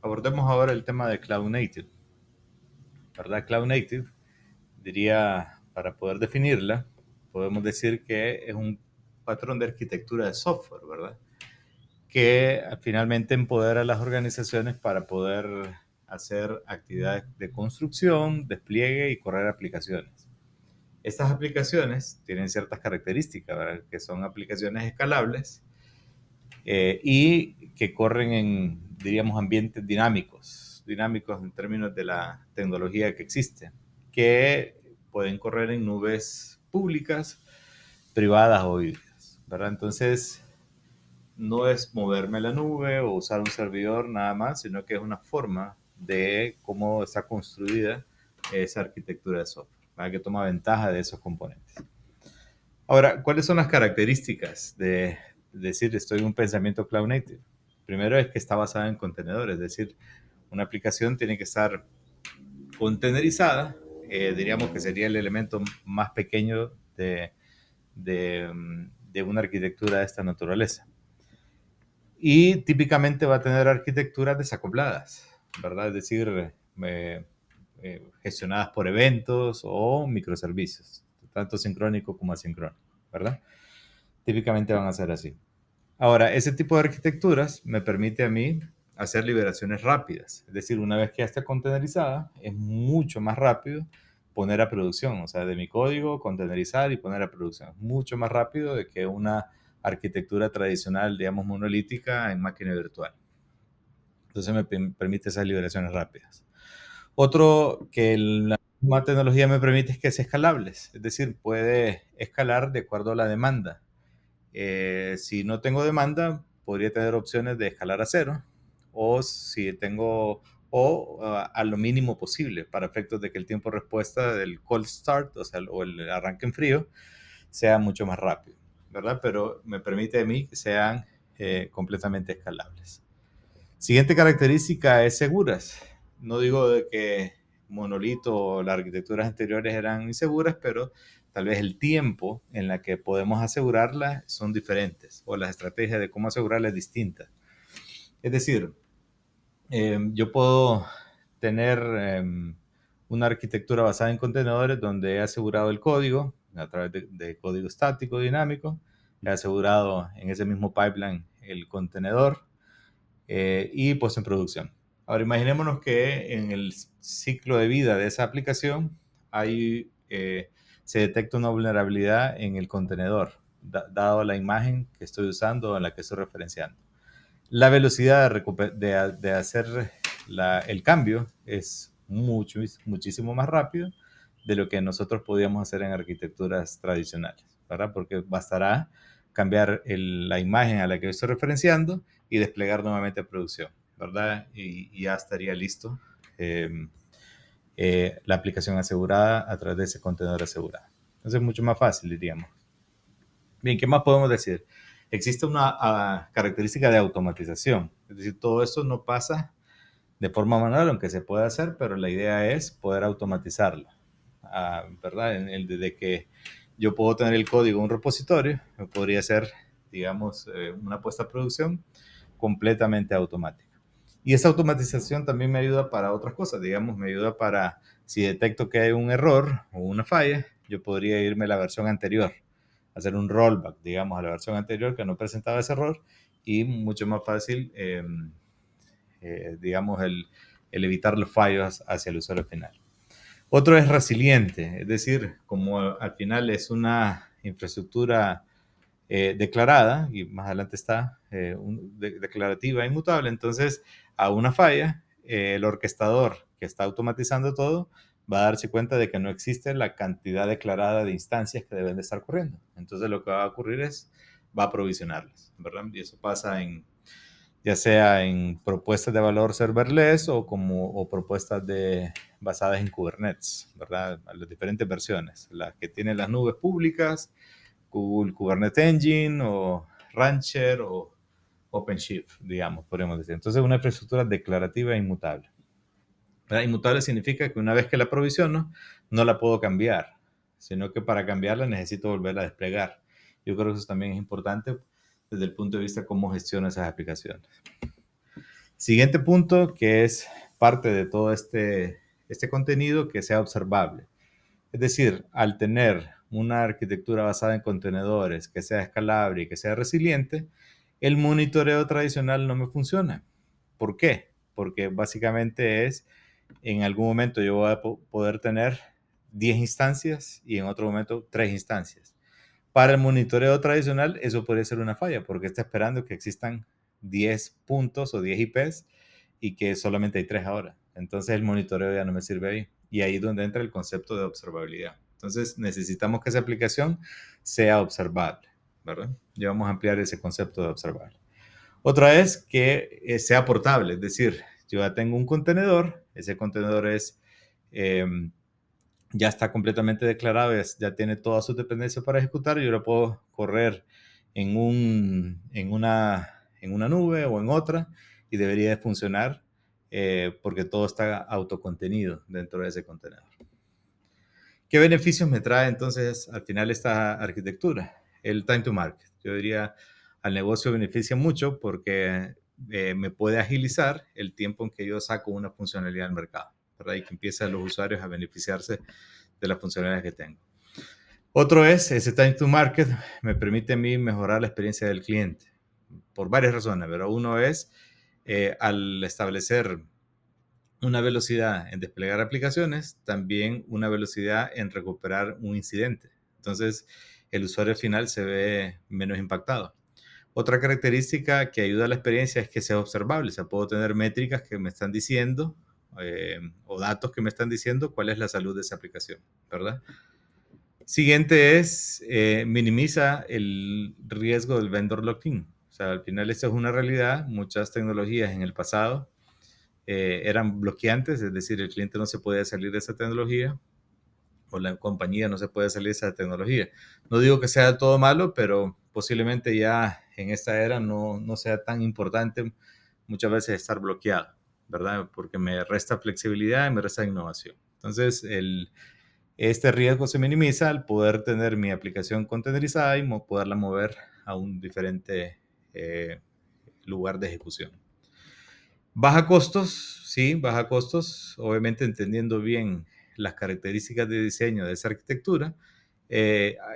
abordemos ahora el tema de Cloud Native, ¿verdad? Cloud Native, diría, para poder definirla, podemos decir que es un patrón de arquitectura de software, ¿verdad? Que finalmente empodera a las organizaciones para poder hacer actividades de construcción, despliegue y correr aplicaciones. Estas aplicaciones tienen ciertas características, ¿verdad? Que son aplicaciones escalables y que corren en, diríamos, ambientes dinámicos en términos de la tecnología que existe, que pueden correr en nubes públicas, privadas o híbridas, ¿verdad? Entonces, no es moverme a la nube o usar un servidor nada más, sino que es una forma de cómo está construida esa arquitectura de software, ¿verdad? Que toma ventaja de esos componentes. Ahora, ¿cuáles son las características de decir estoy en un pensamiento cloud native? Primero es que está basada en contenedores, es decir, una aplicación tiene que estar contenerizada, diríamos que sería el elemento más pequeño de una arquitectura de esta naturaleza. Y típicamente va a tener arquitecturas desacopladas, ¿verdad? Es decir, gestionadas por eventos o microservicios, tanto sincrónico como asincrónico, ¿verdad? Típicamente van a ser así. Ahora, ese tipo de arquitecturas me permite a mí hacer liberaciones rápidas. Es decir, una vez que ya está contenerizada, es mucho más rápido poner a producción. O sea, de mi código, contenerizar y poner a producción. Es mucho más rápido de que una arquitectura tradicional, digamos, monolítica en máquina virtual. Entonces me permite esas liberaciones rápidas. Otro que la misma tecnología me permite es que es escalable. Es decir, puede escalar de acuerdo a la demanda. Si no tengo demanda, podría tener opciones de escalar a cero o si tengo a lo mínimo posible para efectos de que el tiempo de respuesta del cold start, o sea, o el arranque en frío, sea mucho más rápido, ¿verdad? Pero me permite a mí que sean completamente escalables. Siguiente característica es seguras. No digo de que Monolito o las arquitecturas anteriores eran inseguras, pero tal vez el tiempo en la que podemos asegurarlas son diferentes o las estrategias de cómo asegurarlas es distinta. Es decir, yo puedo tener una arquitectura basada en contenedores donde he asegurado el código a través de código estático dinámico, he asegurado en ese mismo pipeline el contenedor y pues en producción. Ahora imaginémonos que en el ciclo de vida de esa aplicación se detecta una vulnerabilidad en el contenedor, dado la imagen que estoy usando o en la que estoy referenciando. La velocidad de hacer el cambio es muchísimo más rápido de lo que nosotros podíamos hacer en arquitecturas tradicionales, ¿verdad? Porque bastará cambiar la imagen a la que estoy referenciando y desplegar nuevamente a producción, ¿verdad? Y ya estaría listo la aplicación asegurada a través de ese contenedor asegurado. Entonces es mucho más fácil, diríamos. Bien, ¿qué más podemos decir? Existe una característica de automatización, es decir, todo esto no pasa de forma manual, aunque se puede hacer, pero la idea es poder automatizarlo, ¿verdad? Desde que yo puedo tener el código en un repositorio, podría ser, digamos, una puesta a producción completamente automática. Y esa automatización también me ayuda para otras cosas, digamos, me ayuda para, si detecto que hay un error o una falla, yo podría irme a la versión anterior, hacer un rollback, digamos, a la versión anterior que no presentaba ese error y mucho más fácil, digamos, el evitar los fallos hacia el usuario final. Otro es resiliente, es decir, como al final es una infraestructura declarada, y más adelante está declarativa e inmutable, entonces a una falla, el orquestador que está automatizando todo va a darse cuenta de que no existe la cantidad declarada de instancias que deben de estar corriendo. Entonces lo que va a ocurrir es, va a provisionarlas, ¿verdad? Y eso pasa ya sea en propuestas de valor serverless o propuestas basadas en Kubernetes, ¿verdad? Las diferentes versiones, las que tienen las nubes públicas, Google Kubernetes Engine o Rancher o OpenShift, digamos, podríamos decir. Entonces, una infraestructura declarativa e inmutable. ¿Verdad? Inmutable significa que una vez que la provisiono, no la puedo cambiar, sino que para cambiarla necesito volverla a desplegar. Yo creo que eso también es importante desde el punto de vista de cómo gestiono esas aplicaciones. Siguiente punto, que es parte de todo este contenido, que sea observable. Es decir, al tener una arquitectura basada en contenedores, que sea escalable y que sea resiliente, el monitoreo tradicional no me funciona. ¿Por qué? Porque básicamente es, en algún momento yo voy a poder tener 10 instancias y en otro momento 3 instancias. Para el monitoreo tradicional, eso puede ser una falla, porque está esperando que existan 10 puntos o 10 IPs y que solamente hay 3 ahora. Entonces el monitoreo ya no me sirve ahí. Y ahí es donde entra el concepto de observabilidad. Entonces necesitamos que esa aplicación sea observable, ¿verdad? Ya vamos a ampliar ese concepto de observable. Otra es que sea portable, es decir, yo ya tengo un contenedor, ese contenedor es eh, ya está completamente declarado, ya tiene todas sus dependencias para ejecutar, yo lo puedo correr en una nube o en otra y debería de funcionar porque todo está autocontenido dentro de ese contenedor. ¿Qué beneficios me trae entonces al final esta arquitectura? El time to market. Yo diría, al negocio beneficia mucho porque me puede agilizar el tiempo en que yo saco una funcionalidad al mercado, ¿verdad? Y que empiezan los usuarios a beneficiarse de las funcionalidades que tengo. Otro es, ese time to market me permite a mí mejorar la experiencia del cliente por varias razones, pero uno es al establecer una velocidad en desplegar aplicaciones, también una velocidad en recuperar un incidente. Entonces, el usuario final se ve menos impactado. Otra característica que ayuda a la experiencia es que sea observable. O sea, puedo tener métricas que me están diciendo o datos que me están diciendo cuál es la salud de esa aplicación, ¿verdad? Siguiente es minimiza el riesgo del vendor lock-in. O sea, al final esta es una realidad. Muchas tecnologías en el pasado eran bloqueantes, es decir, el cliente no se puede salir de esa tecnología o la compañía no se puede salir de esa tecnología. No digo que sea todo malo, pero posiblemente ya en esta era no sea tan importante muchas veces estar bloqueado, ¿verdad? Porque me resta flexibilidad y me resta innovación. Entonces, este riesgo se minimiza al poder tener mi aplicación containerizada y poderla mover a un diferente lugar de ejecución. Baja costos, sí, baja costos, obviamente entendiendo bien las características de diseño de esa arquitectura,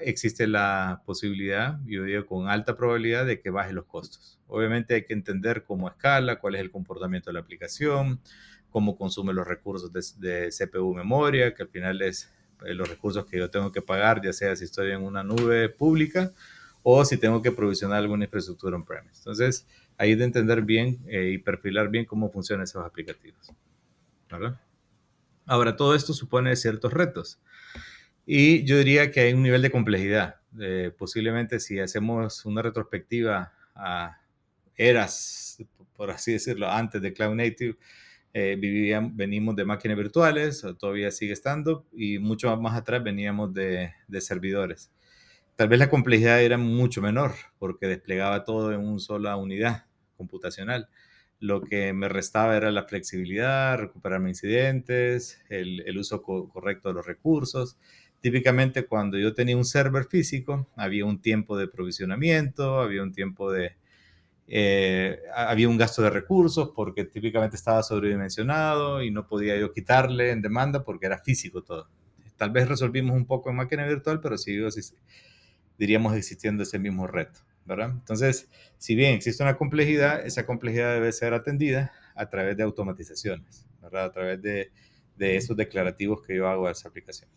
existe la posibilidad, yo digo con alta probabilidad, de que baje los costos. Obviamente hay que entender cómo escala, cuál es el comportamiento de la aplicación, cómo consume los recursos de CPU memoria, que al final es los recursos que yo tengo que pagar, ya sea si estoy en una nube pública o si tengo que provisionar alguna infraestructura on-premise. Entonces, ahí de entender bien y perfilar bien cómo funcionan esos aplicativos, ¿verdad? Ahora, todo esto supone ciertos retos y yo diría que hay un nivel de complejidad. Posiblemente si hacemos una retrospectiva a eras, por así decirlo, antes de Cloud Native, venimos de máquinas virtuales, todavía sigue estando, y mucho más atrás veníamos de servidores. Tal vez la complejidad era mucho menor porque desplegaba todo en una sola unidad computacional. Lo que me restaba era la flexibilidad, recuperarme incidentes, el uso correcto de los recursos. Típicamente cuando yo tenía un server físico, había un tiempo de provisionamiento, había un tiempo había un gasto de recursos porque típicamente estaba sobredimensionado y no podía yo quitarle en demanda porque era físico todo. Tal vez resolvimos un poco en máquina virtual, pero sí, diríamos existiendo ese mismo reto, ¿verdad? Entonces, si bien existe una complejidad, esa complejidad debe ser atendida a través de automatizaciones, ¿verdad? A través de esos declarativos que yo hago a esa aplicación.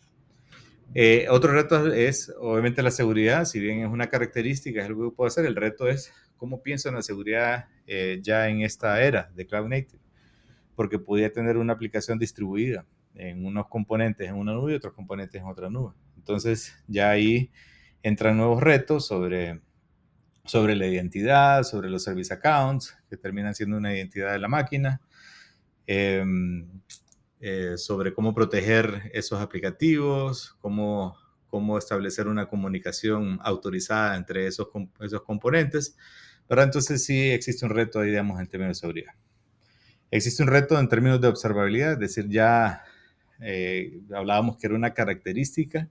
Otro reto es, obviamente, la seguridad. Si bien es una característica, es algo que puedo hacer, el reto es cómo pienso en la seguridad ya en esta era de Cloud Native, porque podría tener una aplicación distribuida en unos componentes en una nube y otros componentes en otra nube. Entonces, ya ahí entran nuevos retos sobre la identidad, sobre los service accounts, que terminan siendo una identidad de la máquina, eh, sobre cómo proteger esos aplicativos, cómo establecer una comunicación autorizada entre esos componentes. Pero entonces sí existe un reto, digamos, en términos de seguridad. Existe un reto en términos de observabilidad, es decir, ya hablábamos que era una característica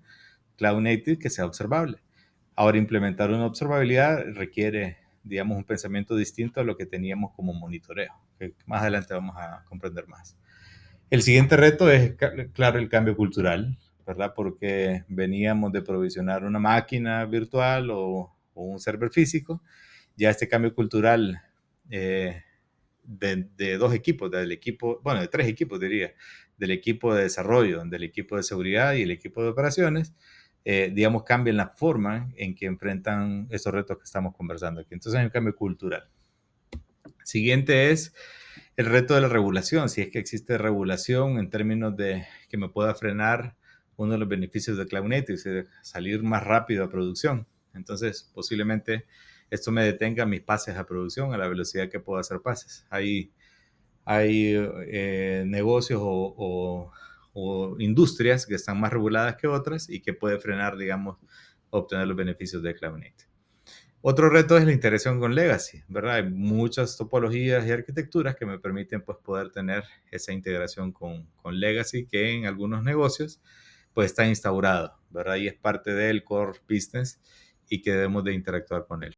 Cloud Native que sea observable. Ahora, implementar una observabilidad requiere digamos, un pensamiento distinto a lo que teníamos como monitoreo, que más adelante vamos a comprender más. El siguiente reto es, claro, el cambio cultural, ¿verdad? Porque veníamos de provisionar una máquina virtual o un server físico. Ya este cambio cultural eh, de dos equipos, del equipo, bueno, de tres equipos diría, del equipo de desarrollo, del equipo de seguridad y el equipo de operaciones, digamos, cambian la forma en que enfrentan estos retos que estamos conversando aquí. Entonces hay un cambio cultural. Siguiente es el reto de la regulación, si es que existe regulación en términos de que me pueda frenar uno de los beneficios de Cloud Native, salir más rápido a producción. Entonces, posiblemente esto me detenga mis pases a producción a la velocidad que puedo hacer pases. Hay negocios o industrias que están más reguladas que otras y que puede frenar, digamos, obtener los beneficios de Cloud Native. Otro reto es la integración con Legacy, ¿verdad? Hay muchas topologías y arquitecturas que me permiten pues, poder tener esa integración con Legacy que en algunos negocios pues está instaurado, ¿verdad? Y es parte del core business y que debemos de interactuar con él.